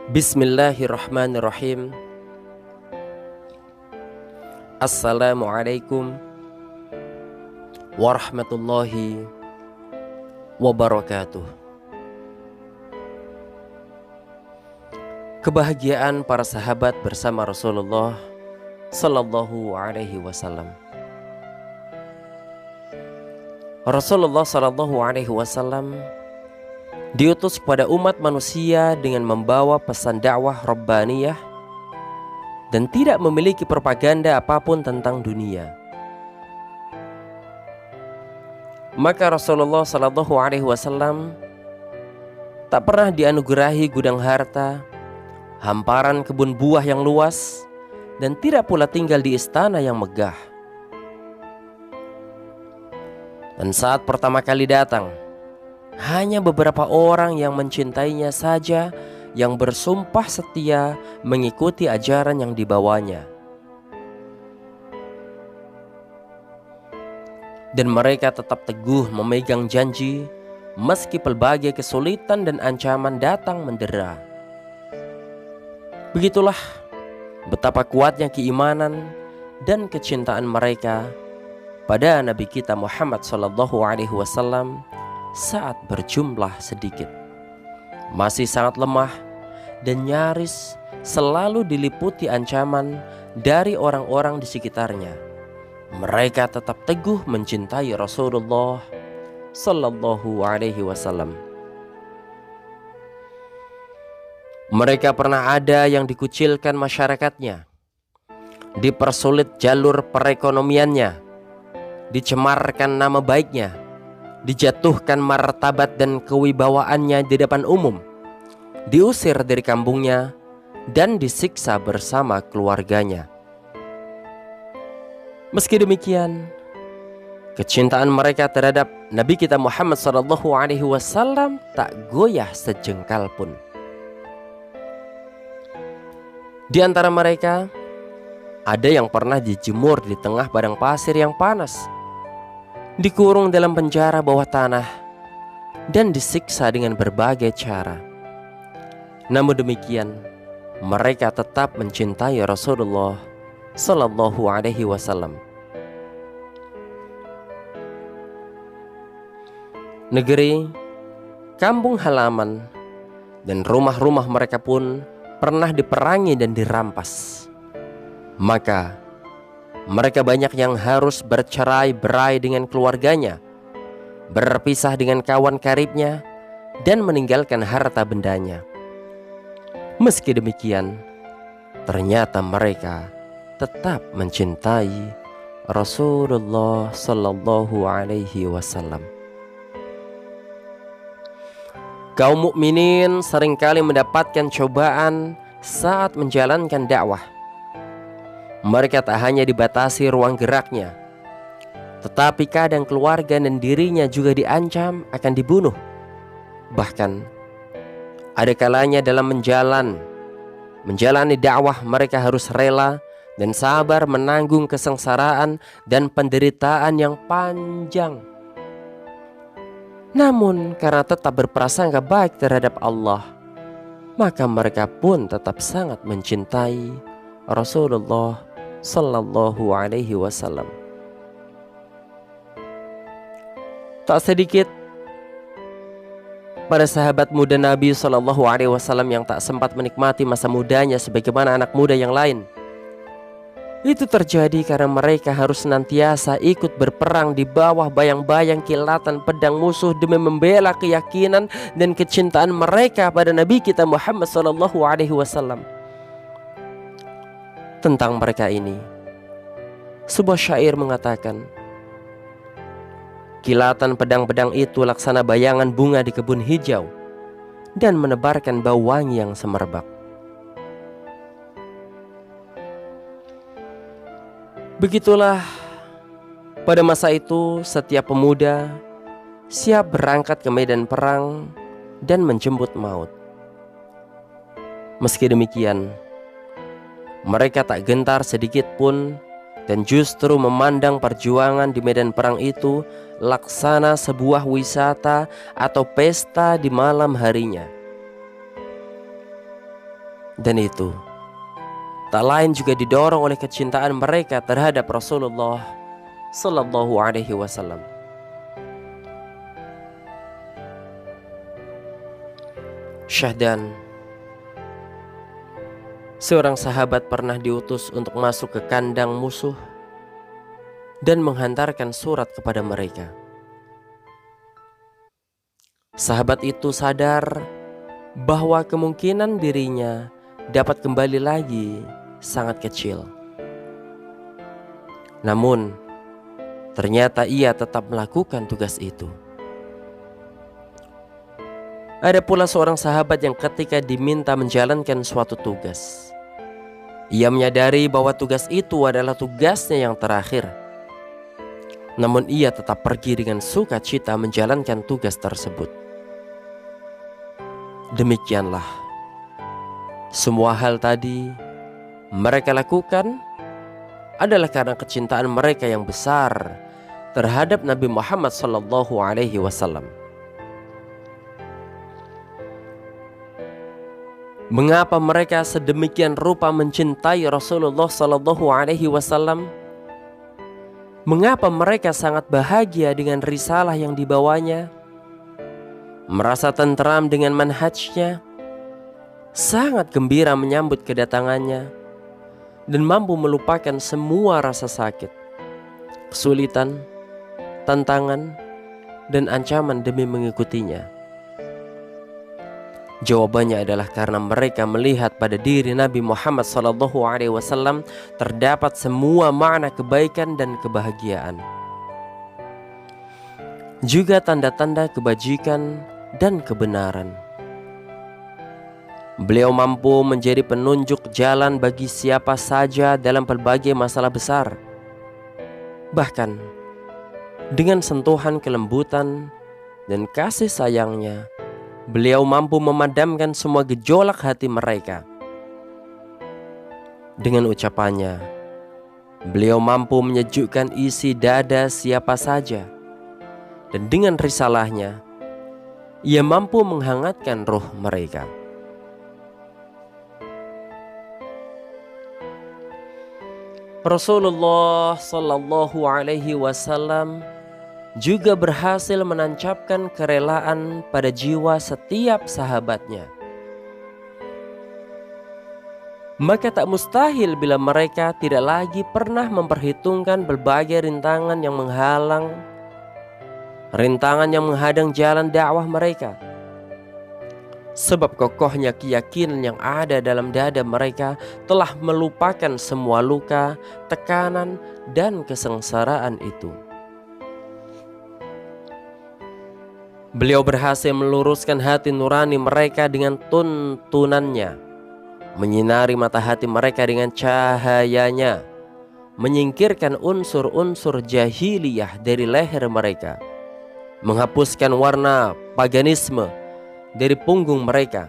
Bismillahirrahmanirrahim. Assalamualaikum warahmatullahi wabarakatuh. Kebahagiaan para sahabat bersama Rasulullah Sallallahu Alaihi Wasallam. Rasulullah Sallallahu Alaihi Wasallam diutus kepada umat manusia dengan membawa pesan dakwah Rabbaniyah dan tidak memiliki propaganda apapun tentang dunia. Maka Rasulullah Sallallahu Alaihi Wasallam tak pernah dianugerahi gudang harta, hamparan kebun buah yang luas, dan tidak pula tinggal di istana yang megah. Dan saat pertama kali datang, hanya beberapa orang yang mencintainya saja yang bersumpah setia mengikuti ajaran yang dibawanya. Dan mereka tetap teguh memegang janji meski pelbagai kesulitan dan ancaman datang mendera. Begitulah betapa kuatnya keimanan dan kecintaan mereka pada Nabi kita Muhammad SAW saat berjumlah sedikit, masih sangat lemah, dan nyaris selalu diliputi ancaman dari orang-orang di sekitarnya. Mereka tetap teguh mencintai Rasulullah Sallallahu Alaihi Wasallam. Mereka pernah ada yang dikucilkan masyarakatnya, dipersulit jalur perekonomiannya, dicemarkan nama baiknya, dijatuhkan martabat dan kewibawaannya di depan umum, diusir dari kampungnya, dan disiksa bersama keluarganya. Meski demikian, kecintaan mereka terhadap Nabi kita Muhammad SAW tak goyah sejengkal pun. Di antara mereka, ada yang pernah dijemur di tengah padang pasir yang panas, dikurung dalam penjara bawah tanah, dan disiksa dengan berbagai cara. Namun demikian, mereka tetap mencintai Rasulullah Sallallahu Alaihi Wasallam. Negeri, kampung halaman, dan rumah-rumah mereka pun pernah diperangi dan dirampas. Maka mereka banyak yang harus bercerai-berai dengan keluarganya, berpisah dengan kawan karibnya, dan meninggalkan harta bendanya. Meski demikian, ternyata mereka tetap mencintai Rasulullah Sallallahu Alaihi Wasallam. Kaum mukminin seringkali mendapatkan cobaan saat menjalankan dakwah. Mereka tak hanya dibatasi ruang geraknya, tetapi kadang keluarga dan dirinya juga diancam akan dibunuh. Bahkan ada kalanya dalam menjalani dakwah mereka harus rela dan sabar menanggung kesengsaraan dan penderitaan yang panjang. Namun karena tetap berprasangka baik terhadap Allah, maka mereka pun tetap sangat mencintai Rasulullah Sallallahu Alaihi Wasallam. Tak sedikit para sahabat muda Nabi Sallallahu Alaihi Wasallam yang tak sempat menikmati masa mudanya sebagaimana anak muda yang lain. Itu terjadi karena mereka harus senantiasa ikut berperang di bawah bayang-bayang kilatan pedang musuh demi membela keyakinan dan kecintaan mereka pada Nabi kita Muhammad Sallallahu Alaihi Wasallam. Tentang mereka ini, sebuah syair mengatakan, kilatan pedang-pedang itu laksana bayangan bunga di kebun hijau dan menebarkan bau wangi yang semerbak. Begitulah pada masa itu setiap pemuda siap berangkat ke medan perang dan menjemput maut. Meski demikian, mereka tak gentar sedikit pun dan justru memandang perjuangan di medan perang itu laksana sebuah wisata atau pesta di malam harinya. Dan itu tak lain juga didorong oleh kecintaan mereka terhadap Rasulullah Sallallahu Alaihi Wasallam. Syahdan, seorang sahabat, pernah diutus untuk masuk ke kandang musuh dan menghantarkan surat kepada mereka. Sahabat itu sadar bahwa kemungkinan dirinya dapat kembali lagi sangat kecil. Namun, ternyata ia tetap melakukan tugas itu. Ada pula seorang sahabat yang ketika diminta menjalankan suatu tugas, ia menyadari bahwa tugas itu adalah tugasnya yang terakhir. Namun ia tetap pergi dengan sukacita menjalankan tugas tersebut. Demikianlah, semua hal tadi mereka lakukan adalah karena kecintaan mereka yang besar terhadap Nabi Muhammad Sallallahu Alaihi Wasallam. Mengapa mereka sedemikian rupa mencintai Rasulullah Sallallahu Alaihi Wasallam? Mengapa mereka sangat bahagia dengan risalah yang dibawanya? Merasa tenteram dengan manhajnya, sangat gembira menyambut kedatangannya, dan mampu melupakan semua rasa sakit, kesulitan, tantangan, dan ancaman demi mengikutinya. Jawabannya adalah karena mereka melihat pada diri Nabi Muhammad SAW terdapat semua makna kebaikan dan kebahagiaan, juga tanda-tanda kebajikan dan kebenaran. Beliau mampu menjadi penunjuk jalan bagi siapa saja dalam berbagai masalah besar. Bahkan dengan sentuhan kelembutan dan kasih sayangnya, beliau mampu memadamkan semua gejolak hati mereka. Dengan ucapannya, beliau mampu menyejukkan isi dada siapa saja. Dan dengan risalahnya, ia mampu menghangatkan ruh mereka. Rasulullah Sallallahu Alaihi Wasallam juga berhasil menancapkan kerelaan pada jiwa setiap sahabatnya. Maka tak mustahil bila mereka tidak lagi pernah memperhitungkan berbagai rintangan yang menghadang jalan dakwah mereka. Sebab kokohnya keyakinan yang ada dalam dada mereka telah melupakan semua luka, tekanan, dan kesengsaraan itu. Beliau berhasil meluruskan hati nurani mereka dengan tuntunannya, menyinari mata hati mereka dengan cahayanya, menyingkirkan unsur-unsur jahiliyah dari leher mereka, menghapuskan warna paganisme dari punggung mereka,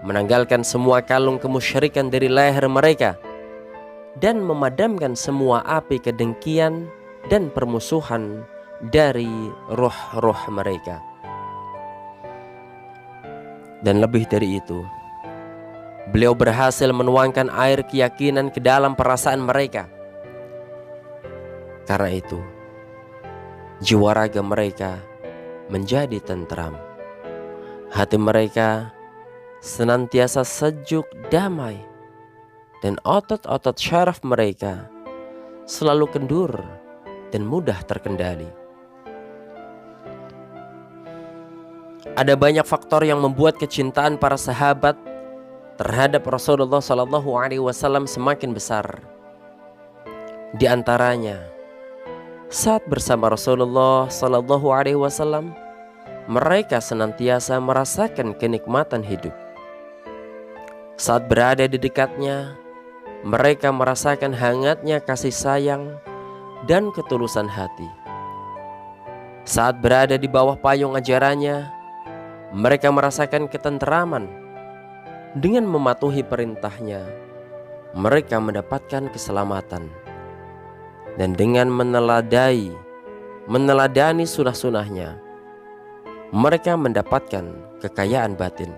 menanggalkan semua kalung kemusyrikan dari leher mereka, dan memadamkan semua api kedengkian dan permusuhan dari ruh-ruh mereka. Dan lebih dari itu, beliau berhasil menuangkan air keyakinan ke dalam perasaan mereka. Karena itu, jiwa raga mereka menjadi tentram. Hati mereka senantiasa sejuk damai, dan otot-otot syaraf mereka selalu kendur dan mudah terkendali. Ada banyak faktor yang membuat kecintaan para sahabat terhadap Rasulullah SAW semakin besar. Di antaranya, saat bersama Rasulullah SAW, mereka senantiasa merasakan kenikmatan hidup. Saat berada di dekatnya, mereka merasakan hangatnya kasih sayang dan ketulusan hati. Saat berada di bawah payung ajarannya, mereka merasakan ketenteraman. Dengan mematuhi perintahnya, mereka mendapatkan keselamatan. Dan dengan meneladani sunah-sunahnya, mereka mendapatkan kekayaan batin.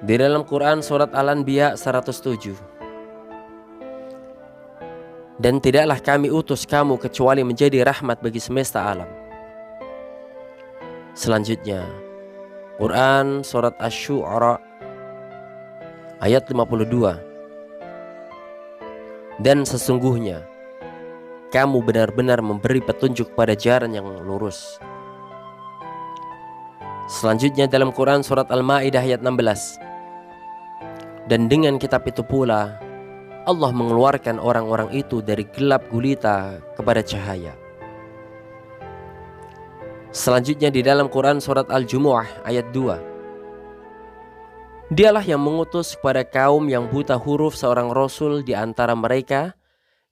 Di dalam Quran surat Al-Anbiya 107. Dan tidaklah kami utus kamu kecuali menjadi rahmat bagi semesta alam. Selanjutnya, Quran surat Asy-Syu'ara ayat 52. Dan sesungguhnya kamu benar-benar memberi petunjuk pada jalan yang lurus. Selanjutnya dalam Quran surat Al-Maidah ayat 16. Dan dengan kitab itu pula Allah mengeluarkan orang-orang itu dari gelap gulita kepada cahaya. Selanjutnya di dalam Quran surat Al-Jumu'ah ayat 2. Dialah yang mengutus kepada kaum yang buta huruf seorang rasul di antara mereka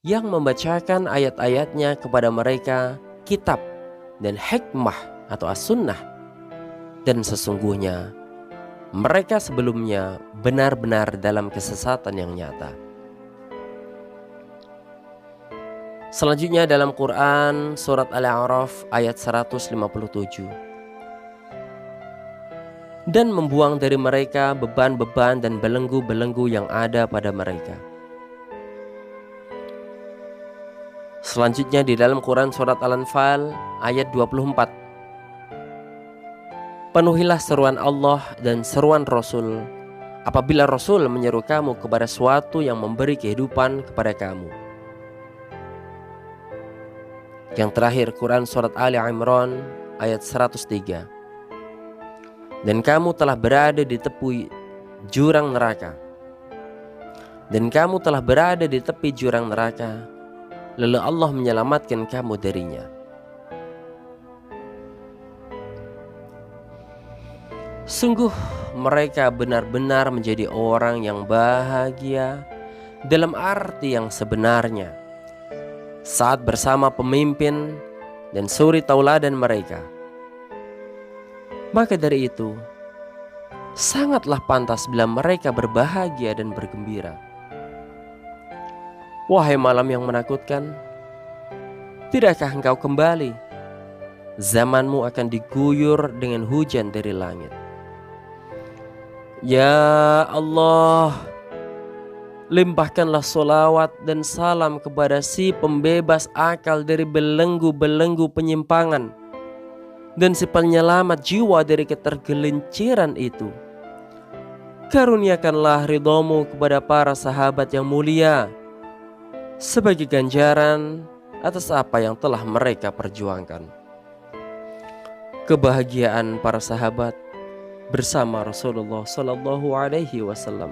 yang membacakan ayat-ayatnya kepada mereka kitab dan hikmah atau as-sunnah. Dan sesungguhnya mereka sebelumnya benar-benar dalam kesesatan yang nyata. Selanjutnya dalam Quran surat Al-A'raf ayat 157. Dan membuang dari mereka beban-beban dan belenggu-belenggu yang ada pada mereka. Selanjutnya di dalam Quran surat Al-Anfal ayat 24. Penuhilah seruan Allah dan seruan Rasul apabila Rasul menyeru kamu kepada suatu yang memberi kehidupan kepada kamu. Yang terakhir Quran surat Ali Imran ayat 103. Dan kamu telah berada di tepi jurang neraka. Dan kamu telah berada di tepi jurang neraka, lalu Allah menyelamatkan kamu darinya. Sungguh mereka benar-benar menjadi orang yang bahagia dalam arti yang sebenarnya saat bersama pemimpin dan suri tauladan mereka. Maka dari itu, sangatlah pantas bila mereka berbahagia dan bergembira. Wahai malam yang menakutkan, tidakkah engkau kembali? Zamanmu akan diguyur dengan hujan dari langit. Ya Allah, limpahkanlah solawat dan salam kepada si pembebas akal dari belenggu-belenggu penyimpangan dan si penyelamat jiwa dari ketergelinciran itu. Karuniakanlah ridhamu kepada para sahabat yang mulia sebagai ganjaran atas apa yang telah mereka perjuangkan. Kebahagiaan para sahabat bersama Rasulullah sallallahu alaihi wasallam.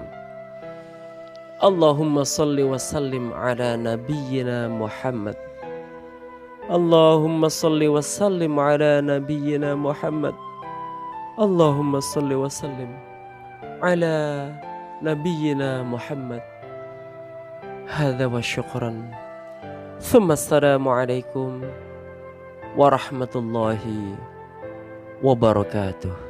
Allahumma salli wa sallim ala nabiyyina Muhammad. Allahumma salli wa sallim ala nabiyyina Muhammad. Allahumma salli wa sallim ala nabiyyina Muhammad. Hadza wa syukran. Thumma assalamu alaikum warahmatullahi wabarakatuh.